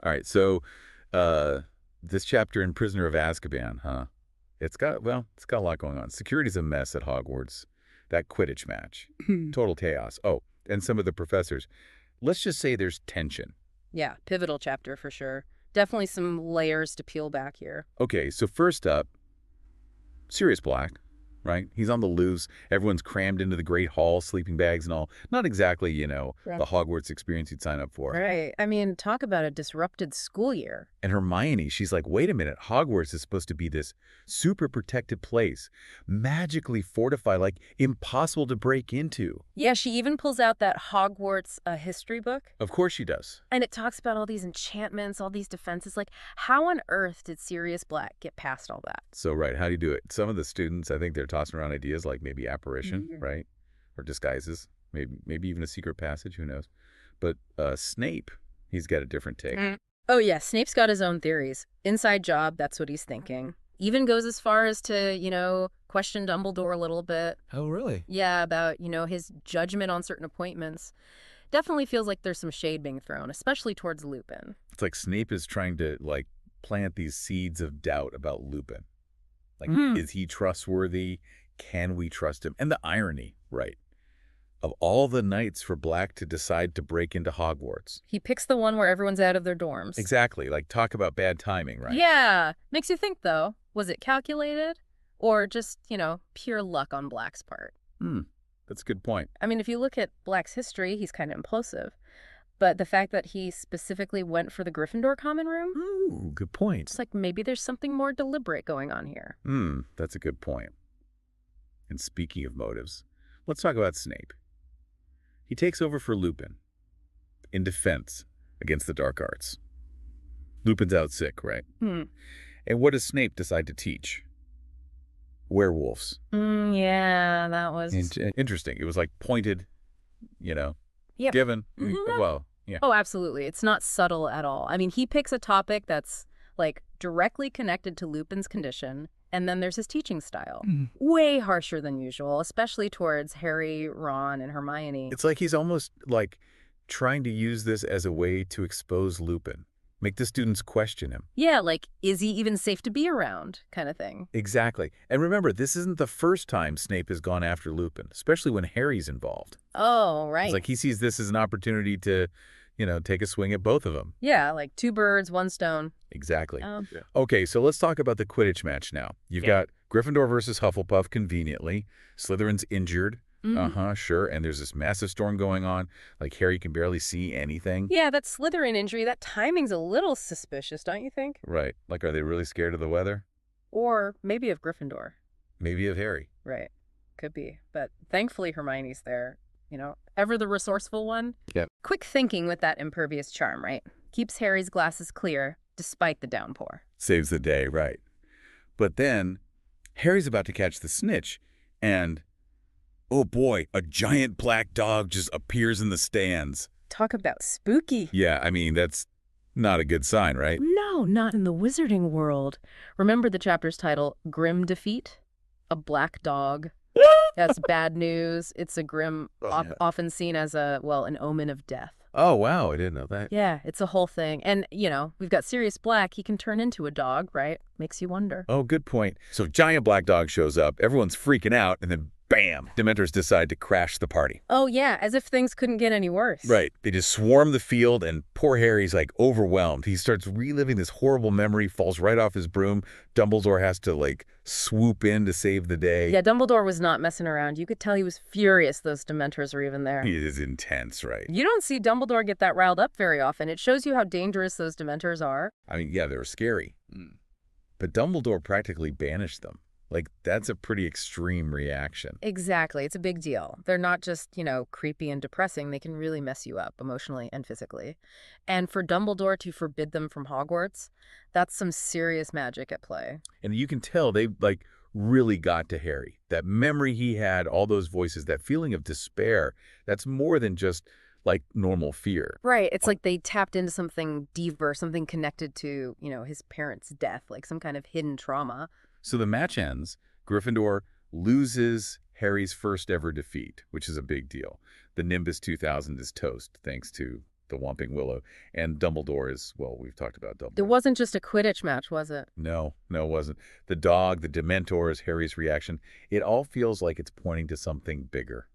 All right, so uh, this chapter in Prisoner of Azkaban, huh? It's got a lot going on. Security's a mess at Hogwarts. That Quidditch match. Total chaos. Oh, and some of the professors. Let's just say there's tension. Yeah, pivotal chapter for sure. Definitely some layers to peel back here. Okay, so first up, Sirius Black, right? He's on the loose. Everyone's crammed into the Great Hall, sleeping bags and all. Not exactly, Yeah. the Hogwarts experience you'd sign up for. Right. I mean, talk about a disrupted school year. And Hermione, she's like, wait a minute, Hogwarts is supposed to be this super protected place, magically fortified, like impossible to break into. Yeah, she even pulls out that Hogwarts history book. Of course she does. And it talks about all these enchantments, all these defenses. Like, how on earth did Sirius Black get past all that? So, right, how do you do it? Some of the students, I think they're tossing around ideas like maybe apparition, right? Or disguises, maybe even a secret passage, who knows? But Snape, he's got a different take. Oh, yeah, Snape's got his own theories. Inside job, that's what he's thinking. Even goes as far as to, question Dumbledore a little bit. Oh, really? Yeah, about, his judgment on certain appointments. Definitely feels like there's some shade being thrown, especially towards Lupin. It's like Snape is trying to, plant these seeds of doubt about Lupin. Like, is he trustworthy? Can we trust him? And the irony, right? Of all the nights for Black to decide to break into Hogwarts. He picks the one where everyone's out of their dorms. Exactly. Like, talk about bad timing, right? Yeah. Makes you think, though. Was it calculated? Or just, pure luck on Black's part? That's a good point. I mean, if you look at Black's history, he's kind of implosive. But the fact that he specifically went for the Gryffindor common room? Ooh, good point. It's like maybe there's something more deliberate going on here. That's a good point. And speaking of motives, let's talk about Snape. He takes over for Lupin in defense against the dark arts. Lupin's out sick, right? And what does Snape decide to teach? Werewolves. Yeah, that was... Interesting. It was like pointed, Yep. given. Well, yeah. Oh, absolutely. It's not subtle at all. I mean, he picks a topic that's, directly connected to Lupin's condition, and then there's his teaching style. Way harsher than usual, especially towards Harry, Ron, and Hermione. It's like he's almost, trying to use this as a way to expose Lupin. Make the students question him. Yeah, is he even safe to be around kind of thing. Exactly. And remember, this isn't the first time Snape has gone after Lupin, especially when Harry's involved. Oh, right. It's like he sees this as an opportunity to, take a swing at both of them. Yeah, like two birds, one stone. Exactly. Yeah. Okay, so let's talk about the Quidditch match now. You've got Gryffindor versus Hufflepuff, conveniently. Slytherin's injured. Sure. And there's this massive storm going on. Like, Harry can barely see anything. Yeah, that Slytherin injury, that timing's a little suspicious, don't you think? Right. Like, are they really scared of the weather? Or maybe of Gryffindor. Maybe of Harry. Right. Could be. But thankfully Hermione's there. Ever the resourceful one. Yep. Quick thinking with that impervious charm, right? Keeps Harry's glasses clear despite the downpour. Saves the day, right. But then Harry's about to catch the snitch, and oh boy, a giant black dog just appears in the stands. Talk about spooky. Yeah, I mean, that's not a good sign, right? No, not in the wizarding world. Remember the chapter's title, Grim Defeat? A black dog. That's bad news. It's a grim, often seen as an omen of death. Oh, wow, I didn't know that. Yeah, it's a whole thing. And, we've got Sirius Black. He can turn into a dog, right? Makes you wonder. Oh, good point. So giant black dog shows up, everyone's freaking out, and then bam, Dementors decide to crash the party. Oh, yeah, as if things couldn't get any worse. Right. They just swarm the field, and poor Harry's, overwhelmed. He starts reliving this horrible memory, falls right off his broom. Dumbledore has to, swoop in to save the day. Yeah, Dumbledore was not messing around. You could tell he was furious those Dementors were even there. He is intense, right? You don't see Dumbledore get that riled up very often. It shows you how dangerous those Dementors are. I mean, yeah, they were scary. But Dumbledore practically banished them. That's a pretty extreme reaction. Exactly. It's a big deal. They're not just, creepy and depressing. They can really mess you up emotionally and physically. And for Dumbledore to forbid them from Hogwarts, that's some serious magic at play. And you can tell they, really got to Harry. That memory he had, all those voices, that feeling of despair, that's more than just, normal fear. Right. It's like they tapped into something deeper, something connected to, his parents' death, like some kind of hidden trauma. So the match ends. Gryffindor loses Harry's first ever defeat, which is a big deal. The Nimbus 2000 is toast, thanks to the Whomping Willow. And Dumbledore is, well, we've talked about It Dumbledore. wasn't just a Quidditch match, was it? No, it wasn't. The dog, the Dementors, Harry's reaction, it all feels like it's pointing to something bigger,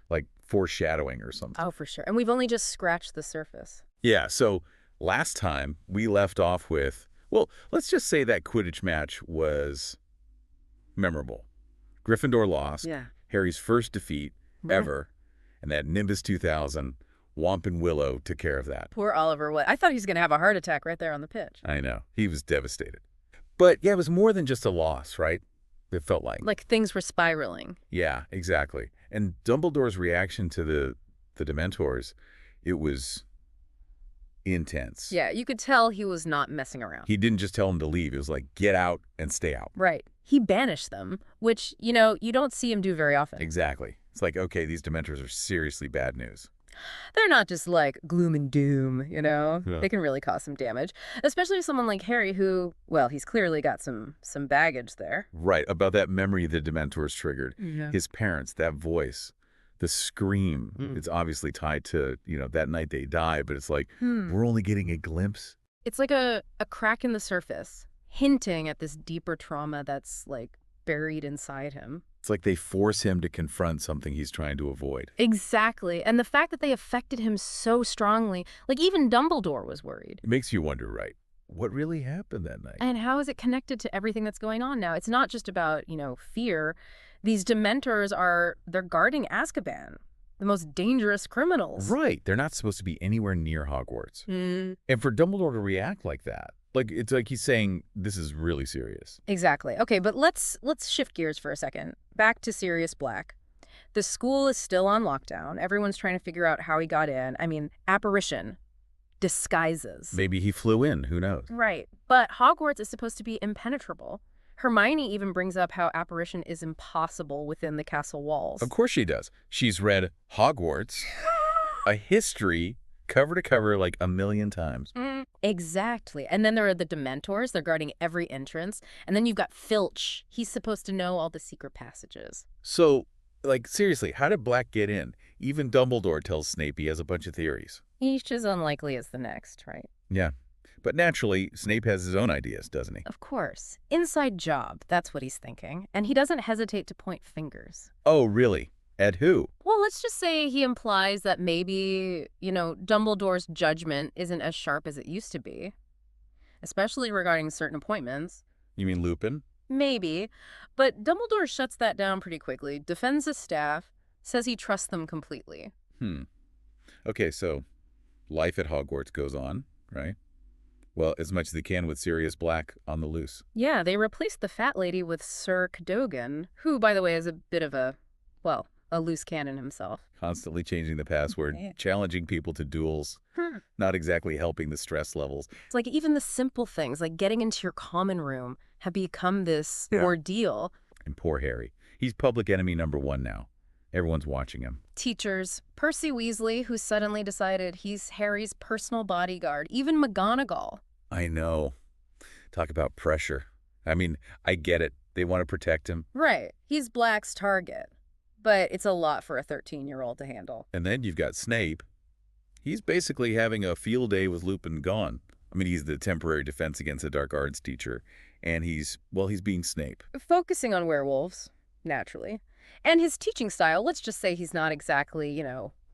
like foreshadowing or something. Oh, for sure. And we've only just scratched the surface. Yeah, so last time we left off with, well, let's just say that Quidditch match was memorable. Gryffindor lost, Yeah. Harry's first defeat Right. ever, and that Nimbus 2000, Whomping Willow took care of that. Poor Oliver. I thought he was going to have a heart attack right there on the pitch. I know. He was devastated. But yeah, it was more than just a loss, right? It felt like. Like things were spiraling. Yeah, exactly. And Dumbledore's reaction to the Dementors, it was intense. Yeah, you could tell he was not messing around. He didn't just tell them to leave. It was like, get out and stay out. Right. He banished them, which, you don't see him do very often. Exactly. It's like, okay, these Dementors are seriously bad news. They're not just like gloom and doom, Yeah. They can really cause some damage, especially someone like Harry who, well, he's clearly got some baggage there. Right, about that memory the Dementors triggered. Yeah. His parents, that voice, the scream, it's obviously tied to, that night they die, but it's like, we're only getting a glimpse. It's like a crack in the surface, hinting at this deeper trauma that's like buried inside him. It's like they force him to confront something he's trying to avoid. Exactly. And the fact that they affected him so strongly, like even Dumbledore was worried. It makes you wonder, right? What really happened that night? And how is it connected to everything that's going on now? It's not just about, fear. These Dementors they're guarding Azkaban, the most dangerous criminals. Right. They're not supposed to be anywhere near Hogwarts. Mm. And for Dumbledore to react like that, it's like he's saying, this is really serious. Exactly. Okay, but let's shift gears for a second. Back to Sirius Black. The school is still on lockdown. Everyone's trying to figure out how he got in. I mean, apparition, disguises. Maybe he flew in. Who knows? Right. But Hogwarts is supposed to be impenetrable. Hermione even brings up how apparition is impossible within the castle walls. Of course she does. She's read Hogwarts, a history, cover to cover like a million times. Exactly. And then there are the Dementors. They're guarding every entrance. And then you've got Filch. He's supposed to know all the secret passages. So, seriously, how did Black get in? Even Dumbledore tells Snape he has a bunch of theories. Each as unlikely as the next, right? Yeah. But naturally, Snape has his own ideas, doesn't he? Of course. Inside job, that's what he's thinking. And he doesn't hesitate to point fingers. Oh, really? At who? Well, let's just say he implies that maybe, Dumbledore's judgment isn't as sharp as it used to be, especially regarding certain appointments. You mean Lupin? Maybe. But Dumbledore shuts that down pretty quickly, defends his staff, says he trusts them completely. Okay, so life at Hogwarts goes on, right? Well, as much as they can with Sirius Black on the loose. Yeah, they replaced the fat lady with Sir Cadogan, who, by the way, is a bit of a loose cannon himself. Constantly changing the password, challenging people to duels, not exactly helping the stress levels. It's like even the simple things, like getting into your common room, have become this ordeal. And poor Harry. He's public enemy #1 now. Everyone's watching him. Teachers, Percy Weasley, who suddenly decided he's Harry's personal bodyguard, even McGonagall. I know. Talk about pressure. I mean, I get it. They want to protect him. Right. He's Black's target. But it's a lot for a 13-year-old to handle. And then you've got Snape. He's basically having a field day with Lupin gone. I mean, he's the temporary defense against the dark arts teacher. And he's being Snape. Focusing on werewolves, naturally. And his teaching style, let's just say he's not exactly,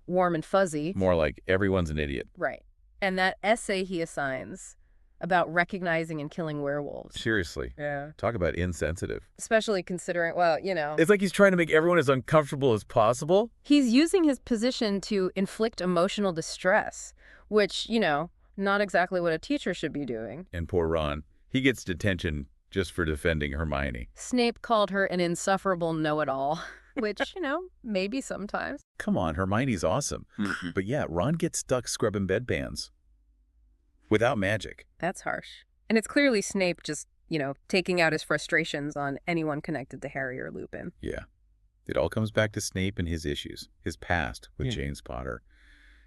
warm and fuzzy. More like everyone's an idiot. Right. And that essay he assigns about recognizing and killing werewolves. Seriously. Yeah. Talk about insensitive. Especially considering, It's like he's trying to make everyone as uncomfortable as possible. he's using his position to inflict emotional distress, which, not exactly what a teacher should be doing. And poor Ron. He gets detention just for defending Hermione. Snape called her an insufferable know-it-all, which, maybe sometimes. Come on, Hermione's awesome. But yeah, Ron gets stuck scrubbing bedpans. Without magic. That's harsh. And it's clearly Snape just, taking out his frustrations on anyone connected to Harry or Lupin. Yeah. It all comes back to Snape and his issues. His past with James Potter.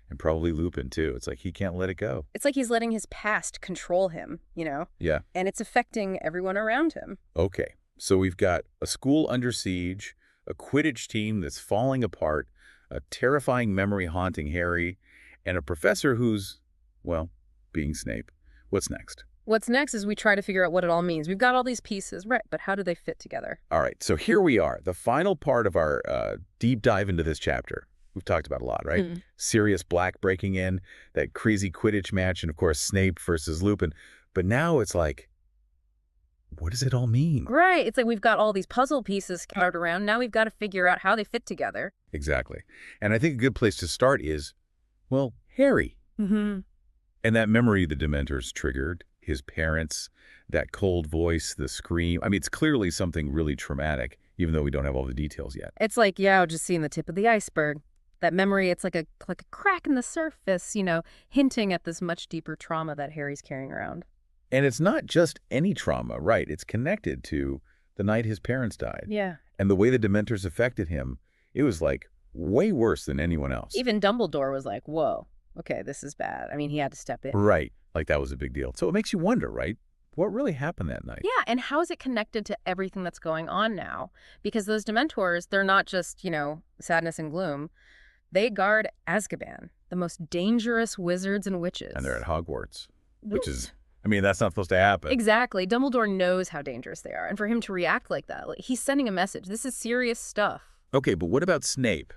And probably Lupin, too. It's like he can't let it go. It's like he's letting his past control him, Yeah. And it's affecting everyone around him. Okay. So we've got a school under siege, a Quidditch team that's falling apart, a terrifying memory haunting Harry, and a professor who's, well, being Snape. What's next? What's next is we try to figure out what it all means. We've got all these pieces, right, but how do they fit together? All right, so here we are, the final part of our deep dive into this chapter. We've talked about a lot, right? Sirius Black breaking in, that crazy Quidditch match, and of course Snape versus Lupin. But now it's like, what does it all mean? Right. It's like we've got all these puzzle pieces scattered around. Now we've got to figure out how they fit together. Exactly. And I think a good place to start is, well, Harry. Mm-hmm. And that memory the Dementors triggered, his parents, that cold voice, the scream. I mean, it's clearly something really traumatic, even though we don't have all the details yet. It's like, yeah, just seeing the tip of the iceberg. That memory, it's like a crack in the surface, hinting at this much deeper trauma that Harry's carrying around. And it's not just any trauma, right? It's connected to the night his parents died. Yeah. And the way the Dementors affected him, it was like way worse than anyone else. Even Dumbledore was like, whoa, okay, this is bad. I mean, he had to step in. Right. Like that was a big deal. So it makes you wonder, right? What really happened that night? Yeah, and how is it connected to everything that's going on now? Because those Dementors, they're not just, sadness and gloom. They guard Azkaban, the most dangerous wizards and witches. And they're at Hogwarts, which is... I mean, that's not supposed to happen. Exactly. Dumbledore knows how dangerous they are. And for him to react like that, he's sending a message. This is serious stuff. Okay, but what about Snape?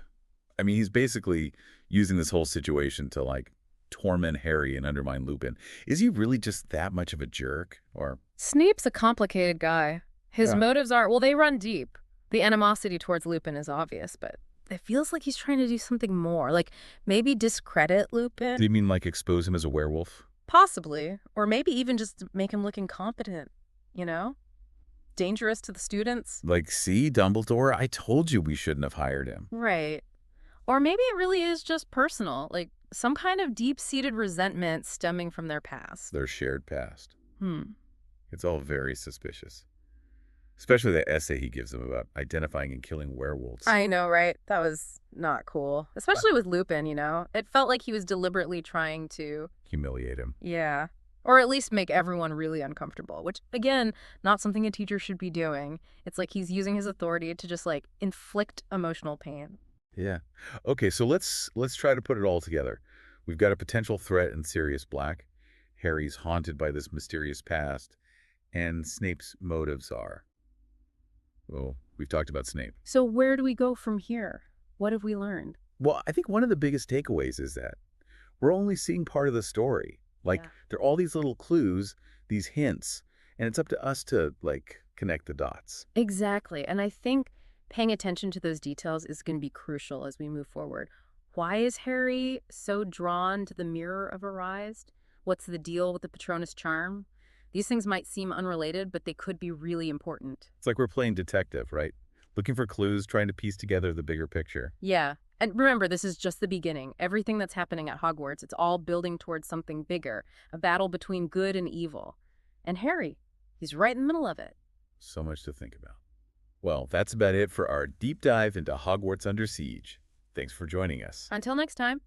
I mean, he's basically using this whole situation to, torment Harry and undermine Lupin. Is he really just that much of a jerk? Or Snape's a complicated guy. His motives are, well, they run deep. The animosity towards Lupin is obvious, but it feels like he's trying to do something more. Like, maybe discredit Lupin. Do you mean, expose him as a werewolf? Possibly. Or maybe even just make him look incompetent, Dangerous to the students. See, Dumbledore, I told you we shouldn't have hired him. Right. Or maybe it really is just personal, some kind of deep-seated resentment stemming from their past. Their shared past. It's all very suspicious. Especially that essay he gives them about identifying and killing werewolves. I know, right? That was not cool. Especially with Lupin, It felt like he was deliberately trying to... humiliate him. Yeah. Or at least make everyone really uncomfortable, which, again, not something a teacher should be doing. It's like he's using his authority to just, inflict emotional pain. Yeah. Okay, so let's try to put it all together. We've got a potential threat in Sirius Black. Harry's haunted by this mysterious past. And Snape's motives are... well, we've talked about Snape. So where do we go from here? What have we learned? Well, I think one of the biggest takeaways is that we're only seeing part of the story. There are all these little clues, these hints, and it's up to us to, connect the dots. Exactly. And I think paying attention to those details is going to be crucial as we move forward. Why is Harry so drawn to the Mirror of Arised? What's the deal with the Patronus charm? These things might seem unrelated, but they could be really important. It's like we're playing detective, right? Looking for clues, trying to piece together the bigger picture. Yeah. And remember, this is just the beginning. Everything that's happening at Hogwarts, it's all building towards something bigger, a battle between good and evil. And Harry, he's right in the middle of it. So much to think about. Well, that's about it for our deep dive into Hogwarts Under Siege. Thanks for joining us. Until next time.